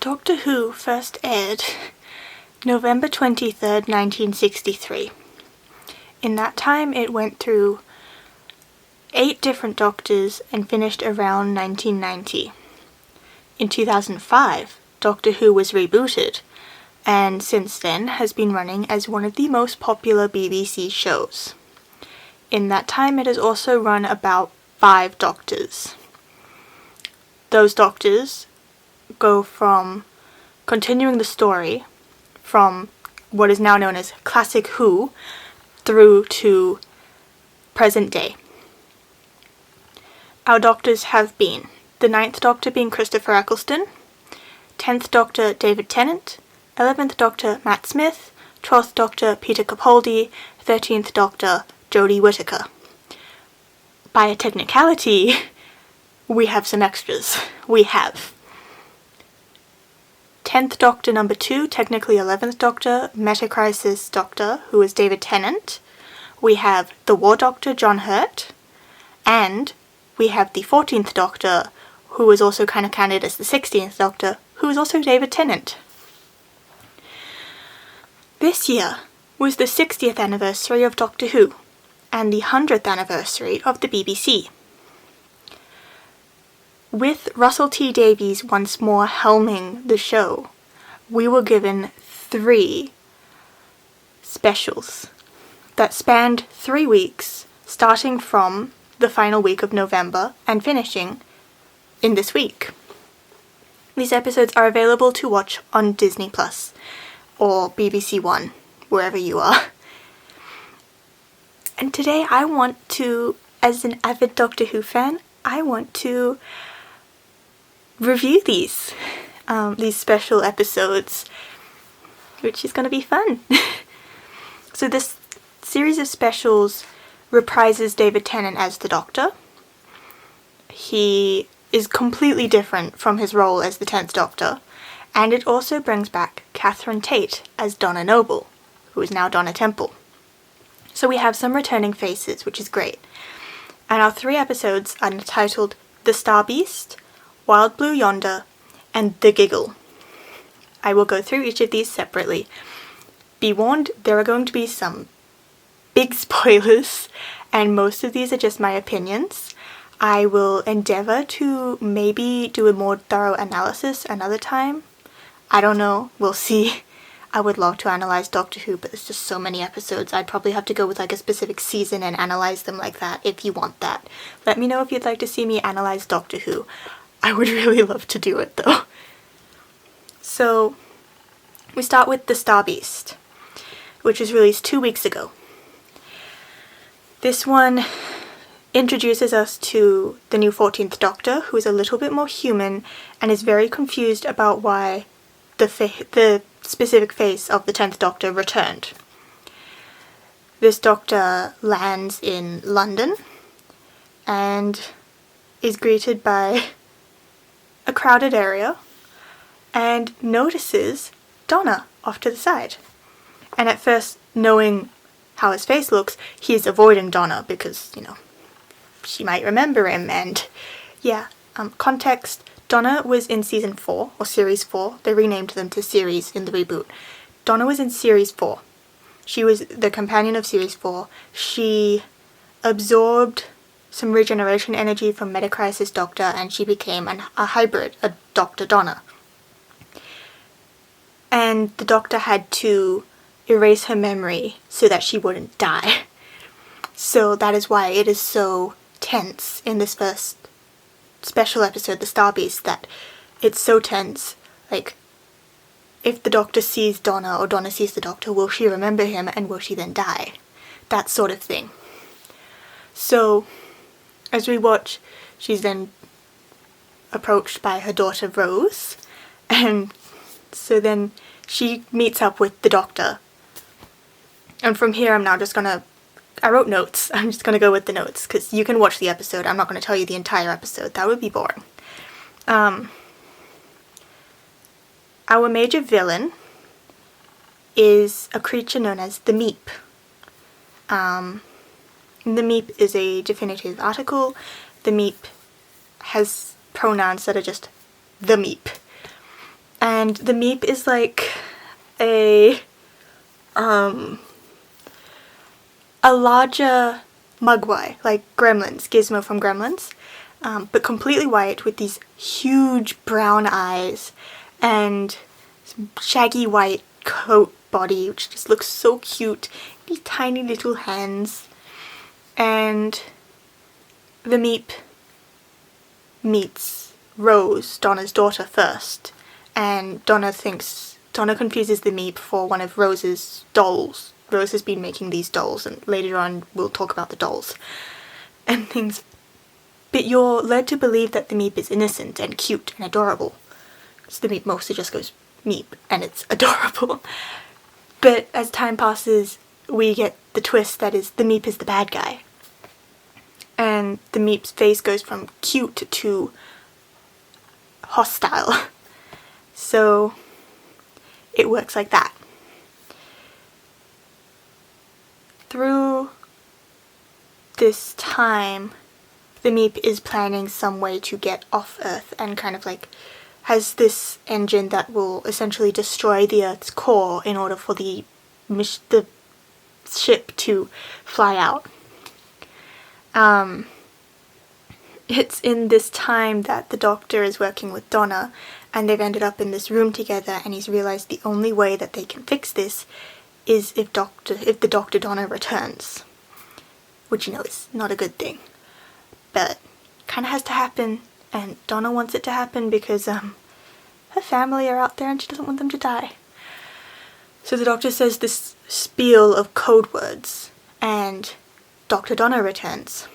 Doctor Who first aired November 23rd, 1963. In that time it went through 8 different Doctors and finished around 1990. In 2005, Doctor Who was rebooted, and since then has been running as one of the most popular BBC shows. In that time it has also run about 5 Doctors. Those Doctors go from continuing the story from what is now known as Classic Who through to present day. Our Doctors have been the 9th Doctor being Christopher Eccleston, 10th Doctor David Tennant, 11th Doctor Matt Smith, 12th Doctor Peter Capaldi, 13th Doctor Jodie Whittaker. By a technicality, we have some extras. We have 10th Doctor number 2, technically 11th Doctor, Metacrisis Doctor, who is David Tennant. We have the War Doctor, John Hurt. And we have the 14th Doctor, who is also kind of counted as the 16th Doctor, who is also David Tennant. This year was the 60th anniversary of Doctor Who, and the 100th anniversary of the BBC. With Russell T Davies once more helming the show, we were given 3 specials that spanned 3 weeks, starting from the final week of November and finishing in this week. These episodes are available to watch on Disney Plus or BBC One, wherever you are. And today I want to, as an avid Doctor Who fan, I want to review these special episodes, which is going to be fun. So this series of specials reprises David Tennant as the Doctor. He is completely different from his role as the 10th Doctor, and it also brings back Catherine Tate as Donna Noble, who is now Donna Temple. So we have some returning faces, which is great. And our 3 episodes are entitled The Star Beast, Wild Blue Yonder, and The Giggle. I will go through each of these separately. Be warned, there are going to be some big spoilers, and most of these are just my opinions. I will endeavour to maybe do a more thorough analysis another time. I don't know, we'll see. I would love to analyse Doctor Who, but there's just so many episodes. I'd probably have to go with like a specific season and analyse them like that if you want that. Let me know if you'd like to see me analyse Doctor Who. I would really love to do it though. So, we start with The Star Beast, which was released 2 weeks ago. This one introduces us to the new 14th Doctor, who is a little bit more human and is very confused about why the specific face of the 10th Doctor returned. This Doctor lands in London and is greeted by a crowded area and notices Donna off to the side. And at first, knowing how his face looks, he's avoiding Donna because, she might remember him, and yeah. Context, Donna was in season 4, or series 4. They renamed them to series in the reboot. Donna was in series 4. She was the companion of series 4. She absorbed some regeneration energy from Metacrisis Doctor, and she became a hybrid, a Dr. Donna. And the Doctor had to erase her memory so that she wouldn't die. So that is why it is so tense in this first special episode, The Star Beast, that it's so tense. Like, if the Doctor sees Donna or Donna sees the Doctor, will she remember him and will she then die? That sort of thing. So, as we watch, she's then approached by her daughter Rose, and so then she meets up with the Doctor. And from here I wrote notes. I'm just going to go with the notes, because you can watch the episode. I'm not going to tell you the entire episode. That would be boring. Our major villain is a creature known as the Meep. The Meep is a definitive article. The Meep has pronouns that are just the Meep. And And the Meep is like a larger Mugwai, like Gremlins, Gizmo from Gremlins, but completely white with these huge brown eyes and some shaggy white coat body, which just looks so cute. These tiny little hands. And the Meep meets Rose, Donna's daughter, first, and Donna confuses the Meep for one of Rose's dolls. Rose has been making these dolls, and later on we'll talk about the dolls and things. But you're led to believe that the Meep is innocent and cute and adorable. So the Meep mostly just goes Meep, and it's adorable. But as time passes, we get the twist that is the Meep is the bad guy. And the Meep's face goes from cute to hostile. So it works like that. Through this time, the Meep is planning some way to get off Earth and kind of like has this engine that will essentially destroy the Earth's core in order for the ship to fly out. It's in this time that the Doctor is working with Donna, and they've ended up in this room together, and he's realized the only way that they can fix this is if the Doctor Donna returns. Which, you know, is not a good thing. But kind of has to happen, and Donna wants it to happen because her family are out there and she doesn't want them to die. So the Doctor says this spiel of code words, and Dr. Donna returns.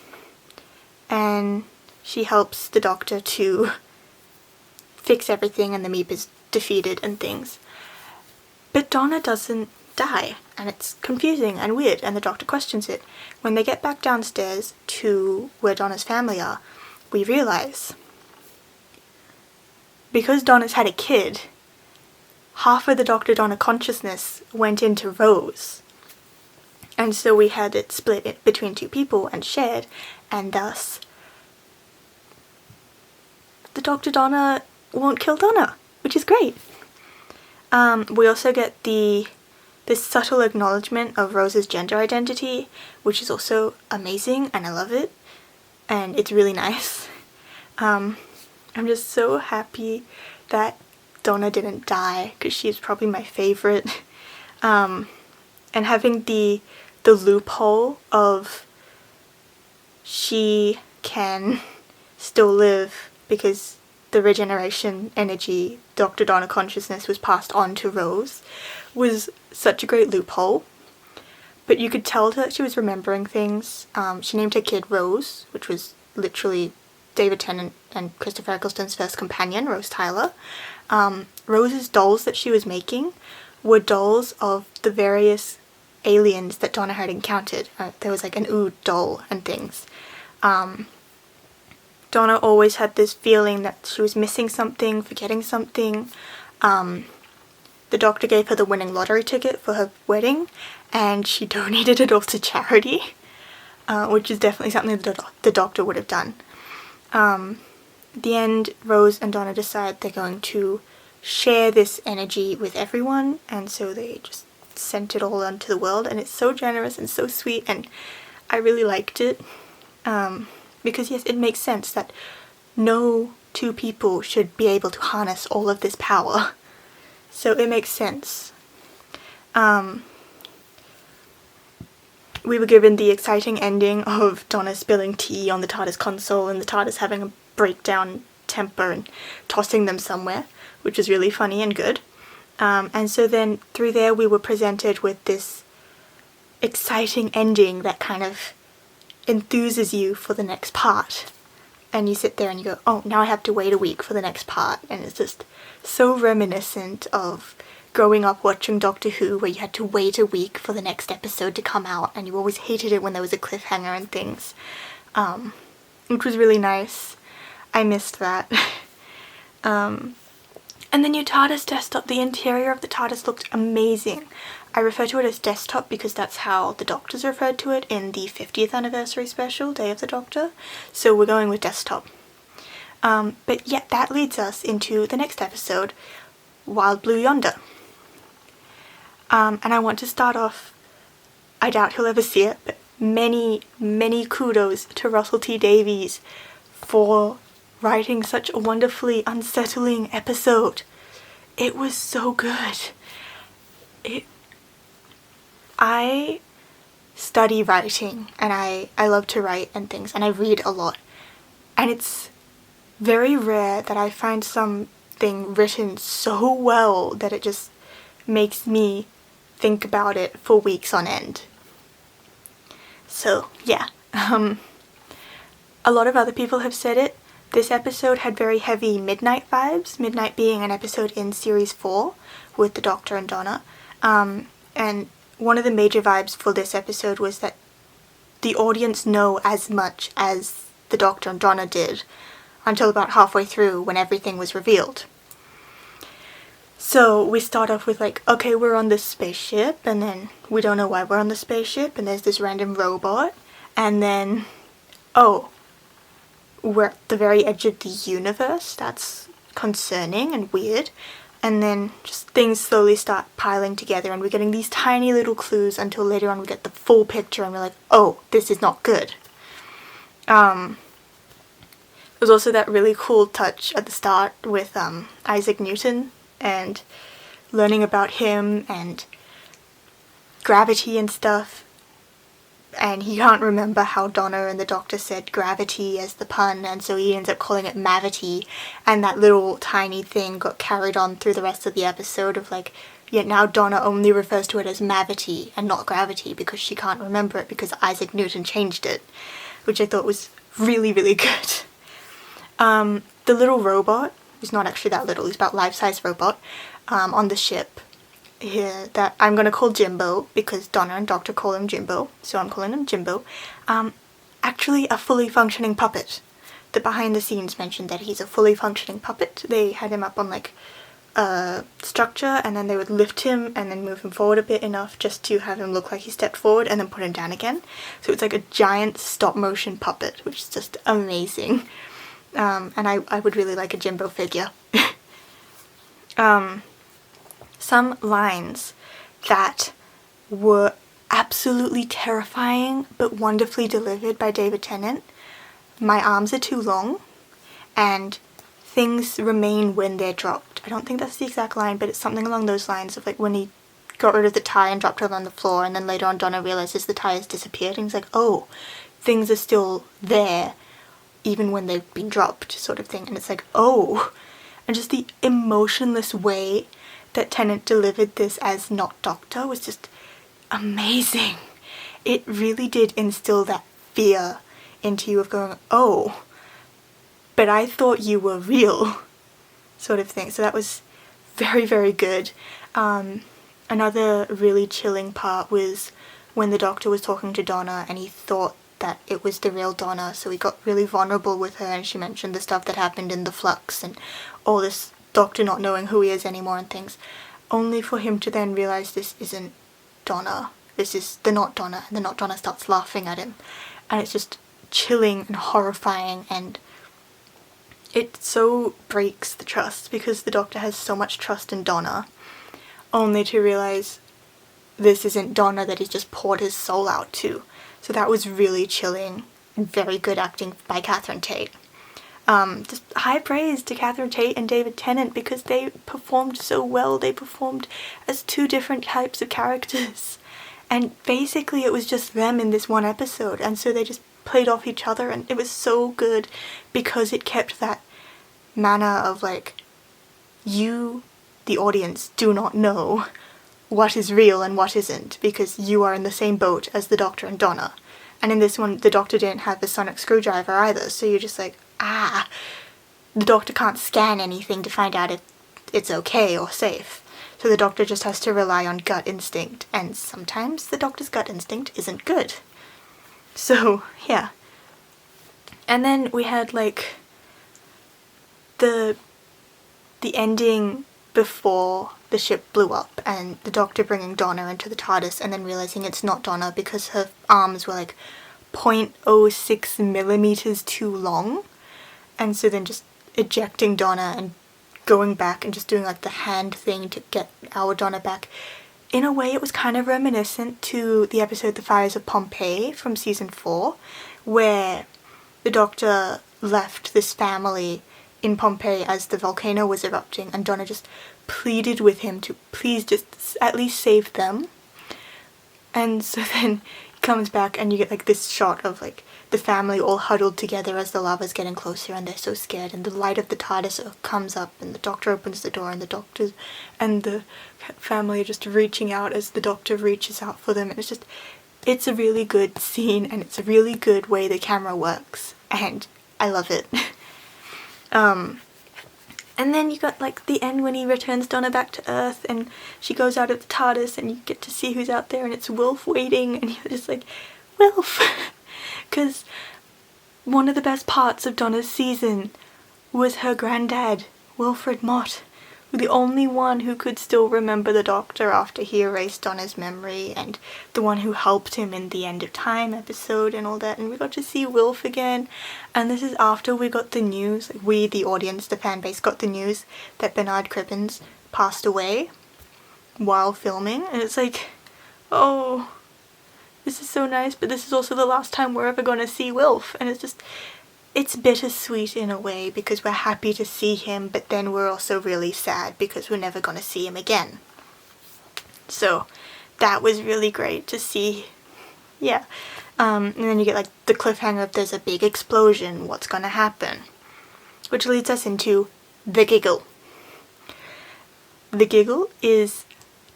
And she helps the Doctor to fix everything, and the Meep is defeated and things. But Donna doesn't die, and it's confusing and weird, and the Doctor questions it. When they get back downstairs to where Donna's family are, we realise because Donna's had a kid, half of the Dr. Donna consciousness went into Rose. And so we had it split between two people and shared, and thus the Dr. Donna won't kill Donna, which is great. We also get this subtle acknowledgement of Rose's gender identity, which is also amazing, and I love it, and it's really nice. I'm just so happy that Donna didn't die, because she's probably my favourite. And having the loophole of she can still live because the regeneration energy, Dr. Donna consciousness, was passed on to Rose, was such a great loophole. But you could tell that she was remembering things. She named her kid Rose, which was literally David Tennant and Christopher Eccleston's first companion, Rose Tyler. Rose's dolls that she was making were dolls of the various aliens that Donna had encountered. There was like an Ood doll and things. Donna always had this feeling that she was missing something, forgetting something. The Doctor gave her the winning lottery ticket for her wedding, and she donated it all to charity, which is definitely something that the Doctor would have done. At the end, Rose and Donna decide they're going to share this energy with everyone, and so they just sent it all onto the world, and it's so generous and so sweet, and I really liked it. Because yes, it makes sense that no two people should be able to harness all of this power. So it makes sense. We were given the exciting ending of Donna spilling tea on the TARDIS console and the TARDIS having a breakdown temper and tossing them somewhere, which was really funny and good. And so then through there we were presented with this exciting ending that kind of enthuses you for the next part. And you sit there and you go, oh, now I have to wait a week for the next part. And it's just so reminiscent of growing up watching Doctor Who, where you had to wait a week for the next episode to come out, and you always hated it when there was a cliffhanger and things. Which was really nice. I missed that. And the new TARDIS desktop, the interior of the TARDIS looked amazing. I refer to it as desktop because that's how the Doctors referred to it in the 50th anniversary special, Day of the Doctor. So we're going with desktop. But yeah, that leads us into the next episode, Wild Blue Yonder. And I want to start off, I doubt he'll ever see it, but many, many kudos to Russell T Davies for writing such a wonderfully unsettling episode. It was so good. I study writing, and I love to write and things, and I read a lot. And it's very rare that I find something written so well that it just makes me think about it for weeks on end. So, yeah. A lot of other people have said it. This episode had very heavy Midnight vibes, Midnight being an episode in Series 4 with the Doctor and Donna. And one of the major vibes for this episode was that the audience know as much as the Doctor and Donna did until about halfway through when everything was revealed. So we start off with like, okay, we're on this spaceship, and then we don't know why we're on the spaceship, and there's this random robot, and then, oh, we're at the very edge of the universe. That's concerning and weird. And then just things slowly start piling together, and we're getting these tiny little clues until later on we get the full picture and we're like, oh, this is not good. There was also that really cool touch at the start with Isaac Newton and learning about him and gravity and stuff. And he can't remember how Donna and the Doctor said gravity as the pun, and so he ends up calling it mavity, and that little tiny thing got carried on through the rest of the episode of like, yet now Donna only refers to it as mavity and not gravity because she can't remember it because Isaac Newton changed it, which I thought was really, really good. The little robot, he's not actually that little, he's about life-size robot, on the ship here that I'm going to call Jimbo because Donna and Doctor call him Jimbo, so I'm calling him Jimbo. Actually a fully functioning puppet. The behind the scenes mentioned that he's a fully functioning puppet. They had him up on like a structure, and then they would lift him and then move him forward a bit enough just to have him look like he stepped forward and then put him down again. So it's like a giant stop motion puppet, which is just amazing. And I would really like a Jimbo figure. Some lines that were absolutely terrifying but wonderfully delivered by David Tennant. My arms are too long, and things remain when they're dropped. I don't think that's the exact line, but it's something along those lines of like when he got rid of the tie and dropped it on the floor, and then later on Donna realizes the tie has disappeared, and he's like, oh, things are still there even when they've been dropped, sort of thing. And it's like, oh, and just the emotionless way that Tennant delivered this as not Doctor was just amazing. It really did instill that fear into you of going, oh, but I thought you were real, sort of thing. So that was very, very good. Another really chilling part was when the Doctor was talking to Donna and he thought that it was the real Donna, so he got really vulnerable with her, and she mentioned the stuff that happened in the flux and all this Doctor not knowing who he is anymore and things, only for him to then realise this isn't Donna, this is the not Donna, and the not Donna starts laughing at him, and it's just chilling and horrifying, and it so breaks the trust because the Doctor has so much trust in Donna, only to realise this isn't Donna that he's just poured his soul out to. So that was really chilling and very good acting by Catherine Tate. Just high praise to Catherine Tate and David Tennant because they performed so well. They performed as two different types of characters. And basically it was just them in this one episode. And so they just played off each other, and it was so good because it kept that manner of like, you, the audience, do not know what is real and what isn't because you are in the same boat as the Doctor and Donna. And in this one, the Doctor didn't have a sonic screwdriver either, so you're just like, the Doctor can't scan anything to find out if it's okay or safe. So the Doctor just has to rely on gut instinct, and sometimes the Doctor's gut instinct isn't good. So, yeah. And then we had, like, the ending before the ship blew up, and the Doctor bringing Donna into the TARDIS and then realising it's not Donna because her arms were like 0.06 millimeters too long, and so then just ejecting Donna and going back and just doing like the hand thing to get our Donna back. In a way, it was kind of reminiscent to the episode The Fires of Pompeii from season 4, where the Doctor left this family in Pompeii as the volcano was erupting, and Donna just pleaded with him to please just at least save them. And so then he comes back and you get like this shot of like the family all huddled together as the lava's getting closer, and they're so scared, and the light of the TARDIS comes up and the Doctor opens the door, and the Doctor and the family are just reaching out as the Doctor reaches out for them, and it's a really good scene, and it's a really good way the camera works, and I love it. And then you got like the end when he returns Donna back to Earth and she goes out of the TARDIS and you get to see who's out there, and it's Wilf waiting, and you're just like, Wilf! Because one of the best parts of Donna's season was her granddad, Wilfred Mott, the only one who could still remember the Doctor after he erased Donna's memory, and the one who helped him in the End of Time episode and all that, and we got to see Wilf again. And this is after we got the news, like we, the audience, the fan base, got the news that Bernard Cribbins passed away while filming, and it's like, oh, this is so nice, but this is also the last time we're ever going to see Wilf, and it's bittersweet in a way, because we're happy to see him, but then we're also really sad because we're never going to see him again. So that was really great to see. Yeah. And then you get like the cliffhanger of there's a big explosion, what's going to happen? Which leads us into the giggle. The giggle is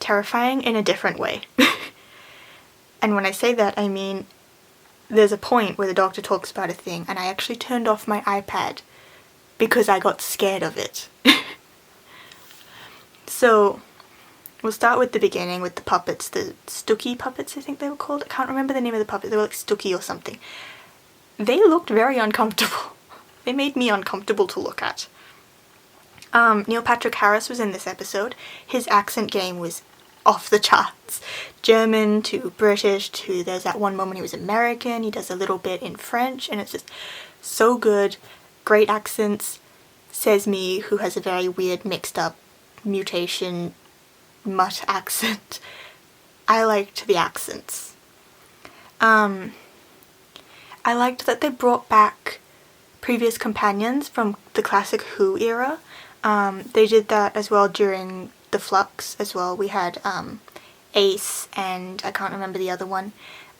terrifying in a different way. And when I say that, I mean there's a point where the Doctor talks about a thing and I actually turned off my iPad because I got scared of it. So we'll start with the beginning with the puppets, the Stooky puppets I think they were called. I can't remember the name of the puppet, they were like Stooky or something. They looked very uncomfortable. They made me uncomfortable to look at. Neil Patrick Harris was in this episode. His accent game was off the charts. German to British to there's that one moment he was American, he does a little bit in French, and it's just so good. Great accents. Says me, who has a very weird mixed up mutation mutt accent. I liked the accents. I liked that they brought back previous companions from the classic Who era. They did that as well during the Flux as well. We had Ace and I can't remember the other one.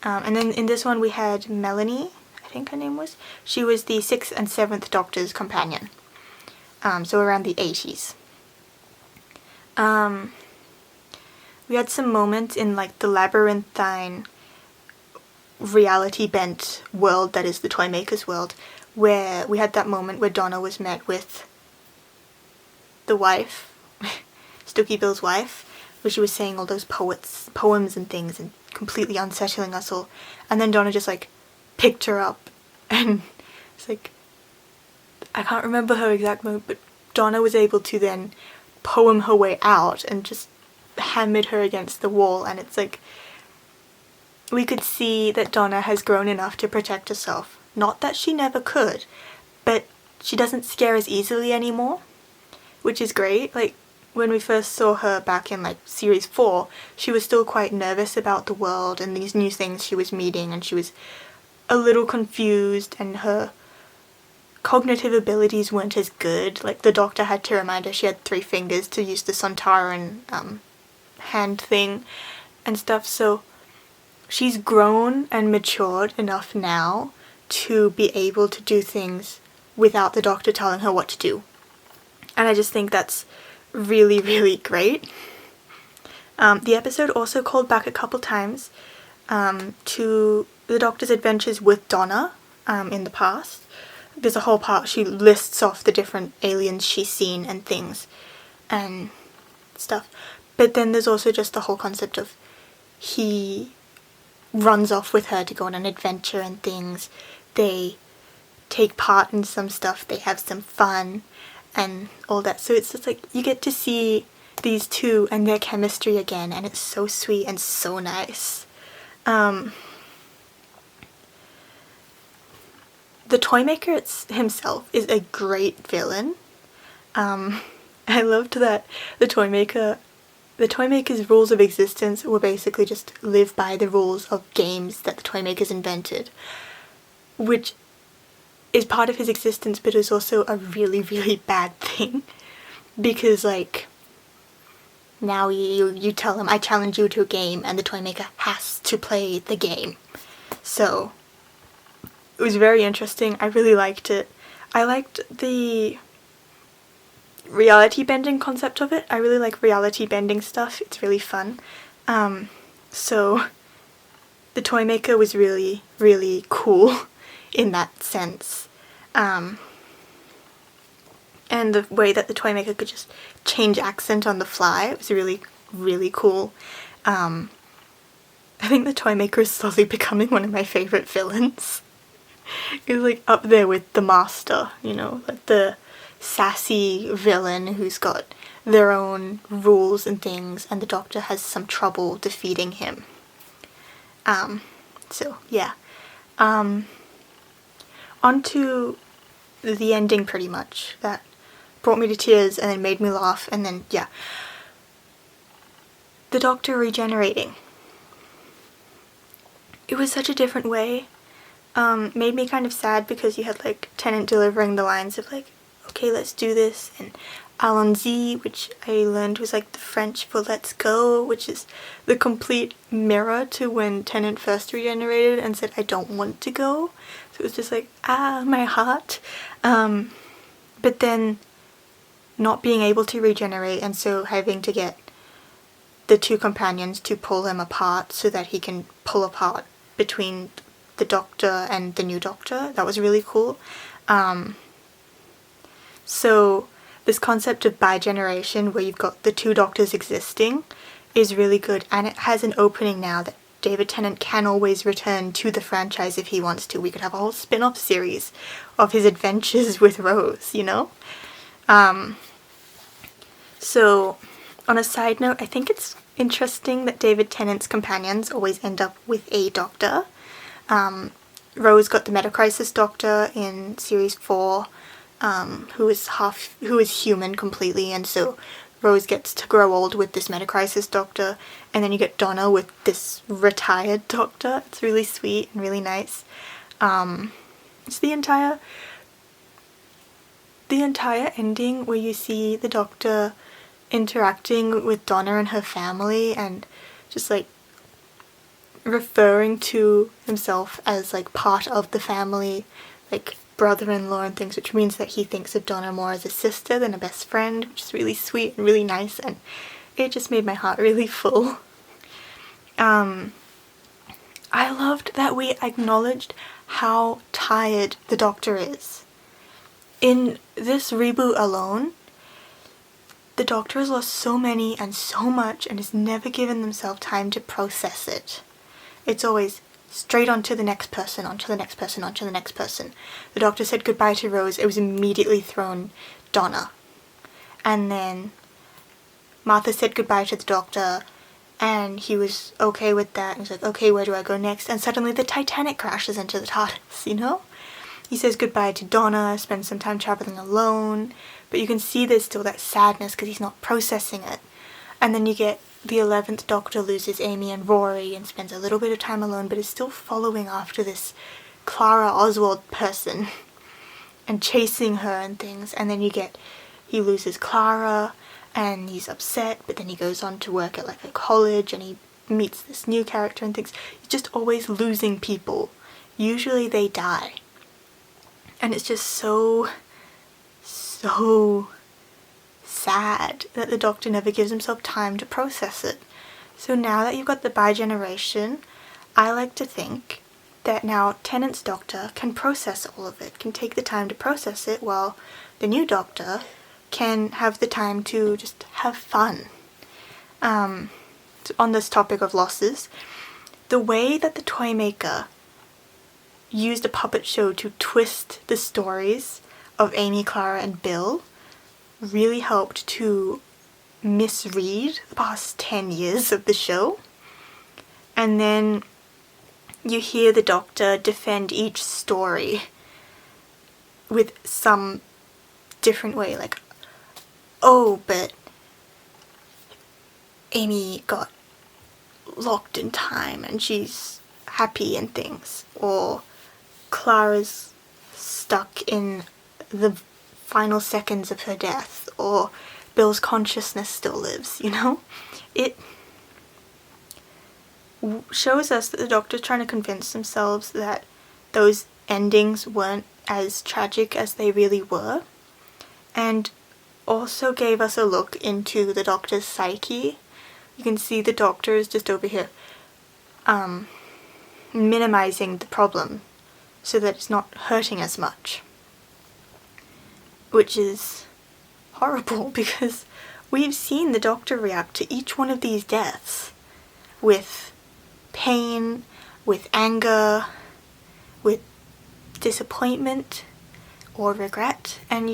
And then in this one we had Melanie, I think her name was. She was the 6th and 7th Doctor's companion. So around the 80s. We had some moments in like the labyrinthine reality bent world that is the Toymaker's world, where we had that moment where Donna was met with the wife, Stooky Bill's wife, where she was saying all those poems and things and completely unsettling us all, and then Donna just like picked her up and it's like, I can't remember her exact moment, but Donna was able to then poem her way out and just hammered her against the wall, and it's like we could see that Donna has grown enough to protect herself. Not that she never could, but she doesn't scare as easily anymore, which is great. Like when we first saw her back in like series 4, she was still quite nervous about the world and these new things she was meeting, and she was a little confused and her cognitive abilities weren't as good. Like the Doctor had to remind her she had 3 fingers to use the Sontaran hand thing and stuff, so she's grown and matured enough now to be able to do things without the Doctor telling her what to do. And I just think that's really, really great. The episode also called back a couple times to the Doctor's adventures with Donna in the past. There's a whole part she lists off the different aliens she's seen and things and stuff. But then there's also just the whole concept of he runs off with her to go on an adventure and things. They take part in some stuff, they have some fun and all that. So it's just like you get to see these two and their chemistry again, and it's so sweet and so nice. The Toymaker himself is a great villain. I loved that the Toymaker's rules of existence were basically just live by the rules of games that the Toymakers invented, which is part of his existence but is also a really, really bad thing, because like now you tell him, I challenge you to a game, and the Toymaker has to play the game. So it was very interesting. I really liked it. I liked the reality bending concept of it. I really like reality bending stuff. It's really fun. So the Toymaker was really, really cool in that sense. And the way that the Toymaker could just change accent on the fly was really, really cool. I think the Toymaker is slowly becoming one of my favourite villains. He's like up there with the Master, you know, like the sassy villain who's got their own rules and things, and the Doctor has some trouble defeating him. So yeah. On to the ending, pretty much. That brought me to tears and then made me laugh, and then yeah. The Doctor regenerating. It was such a different way. Made me kind of sad because you had like Tennant delivering the lines of like, okay, let's do this, and allons-y, which I learned was like the French for let's go, which is the complete mirror to when Tennant first regenerated and said I don't want to go. So it was just like, my heart. But then not being able to regenerate, and so having to get the two companions to pull him apart so that he can pull apart between the Doctor and the new Doctor. That was really cool. So this concept of bi-generation, where you've got the two Doctors existing, is really good, and it has an opening now that David Tennant can always return to the franchise if he wants to. We could have a whole spin-off series of his adventures with Rose, you know? So on a side note, I think it's interesting that David Tennant's companions always end up with a Doctor. Rose got the Metacrisis Doctor in series 4, who is human completely, and so Rose gets to grow old with this Metacrisis Doctor, and then you get Donna with this retired Doctor. It's really sweet and really nice. It's the entire ending where you see the Doctor interacting with Donna and her family, and just like referring to himself as like part of the family, like brother-in-law and things, which means that he thinks of Donna more as a sister than a best friend, which is really sweet and really nice, and it just made my heart really full. I loved that we acknowledged how tired the Doctor is. In this reboot alone, the Doctor has lost so many and so much and has never given themselves time to process it. It's always straight on to the next person, on to the next person, on to the next person. The Doctor said goodbye to Rose, it was immediately thrown Donna. And then Martha said goodbye to the Doctor, and he was okay with that, and he's like, okay, where do I go next? And suddenly the Titanic crashes into the TARDIS, you know? He says goodbye to Donna, spends some time travelling alone, but you can see there's still that sadness because he's not processing it. And then you get the 11th Doctor loses Amy and Rory and spends a little bit of time alone, but is still following after this Clara Oswald person and chasing her and things. And then he loses Clara and he's upset, but then he goes on to work at like a college and he meets this new character and things. He's just always losing people. Usually they die. And it's just so sad that the Doctor never gives himself time to process it. So now that you've got the bi-generation, I like to think that now Tennant's Doctor can process all of it, can take the time to process it, while the new Doctor can have the time to just have fun. On this topic of losses, the way that the Toymaker used a puppet show to twist the stories of Amy, Clara and Bill really helped to misread the past 10 years of the show. And then you hear the Doctor defend each story with some different way, like, oh, but Amy got locked in time and she's happy and things, or Clara's stuck in the final seconds of her death, or Bill's consciousness still lives, you know? It shows us that the Doctor's trying to convince themselves that those endings weren't as tragic as they really were, and also gave us a look into the Doctor's psyche. You can see the Doctor is just over here minimizing the problem so that it's not hurting as much, which is horrible because we've seen the Doctor react to each one of these deaths with pain, with anger, with disappointment or regret, and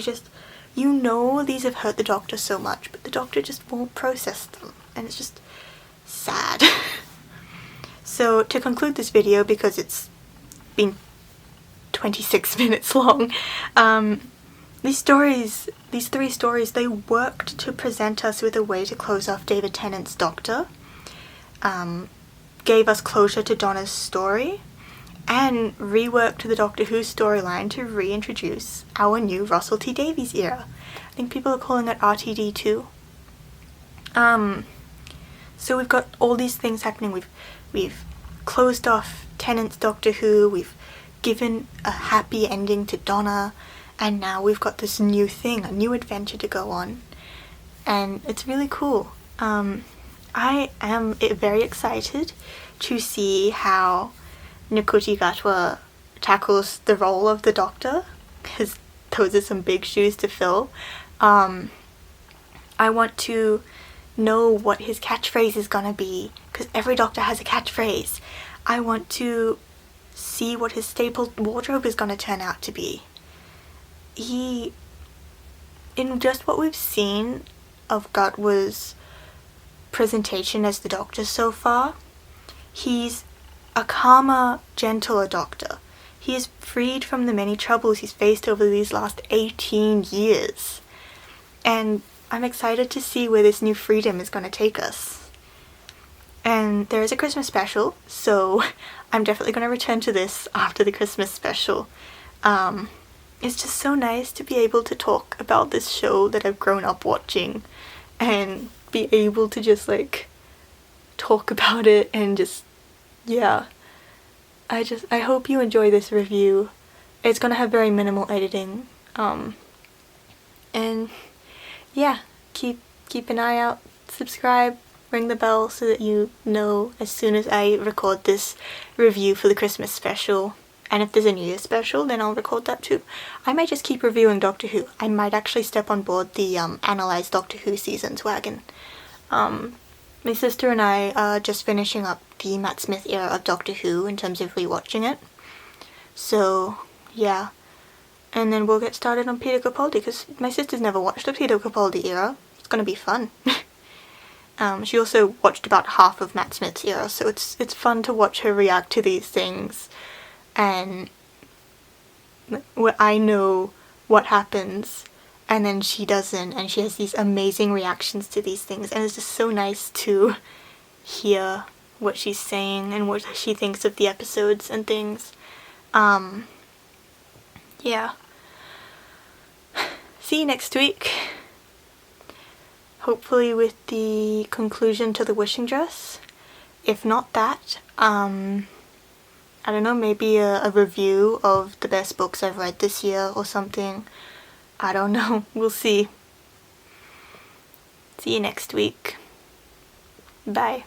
you know these have hurt the Doctor so much, but the Doctor just won't process them, and it's just sad. So to conclude this video, because it's been 26 minutes long, these three stories, they worked to present us with a way to close off David Tennant's Doctor, gave us closure to Donna's story, and reworked the Doctor Who storyline to reintroduce our new Russell T Davies era. I think people are calling it RTD2. So we've got all these things happening. We've closed off Tennant's Doctor Who, we've given a happy ending to Donna, and now we've got this new thing, a new adventure to go on, and it's really cool. I am very excited to see how Nkuti Gatwa tackles the role of the Doctor, because those are some big shoes to fill. I want to know what his catchphrase is gonna be, because every Doctor has a catchphrase. I want to see what his staple wardrobe is gonna turn out to be. In just what we've seen of Gatwa's presentation as the Doctor so far, he's a calmer, gentler Doctor. He is freed from the many troubles he's faced over these last 18 years. And I'm excited to see where this new freedom is going to take us. And there is a Christmas special, so I'm definitely going to return to this after the Christmas special. It's just so nice to be able to talk about this show that I've grown up watching and be able to just talk about it and just, yeah. I hope you enjoy this review. It's gonna have very minimal editing. And yeah, keep an eye out, subscribe, ring the bell so that you know as soon as I record this review for the Christmas special. And if there's a New Year's special, then I'll record that too. I might just keep reviewing Doctor Who. I might actually step on board the Analyze Doctor Who seasons wagon. My sister and I are just finishing up the Matt Smith era of Doctor Who in terms of rewatching it. So, yeah. And then we'll get started on Peter Capaldi, because my sister's never watched the Peter Capaldi era. It's gonna be fun. She also watched about half of Matt Smith's era, so it's fun to watch her react to these things. And I know what happens, and then she doesn't, and she has these amazing reactions to these things, and it's just so nice to hear what she's saying and what she thinks of the episodes and things. Yeah. See you next week. Hopefully with the conclusion to The Wishing Dress. If not that, I don't know, maybe a review of the best books I've read this year or something. I don't know. We'll see. See you next week. Bye.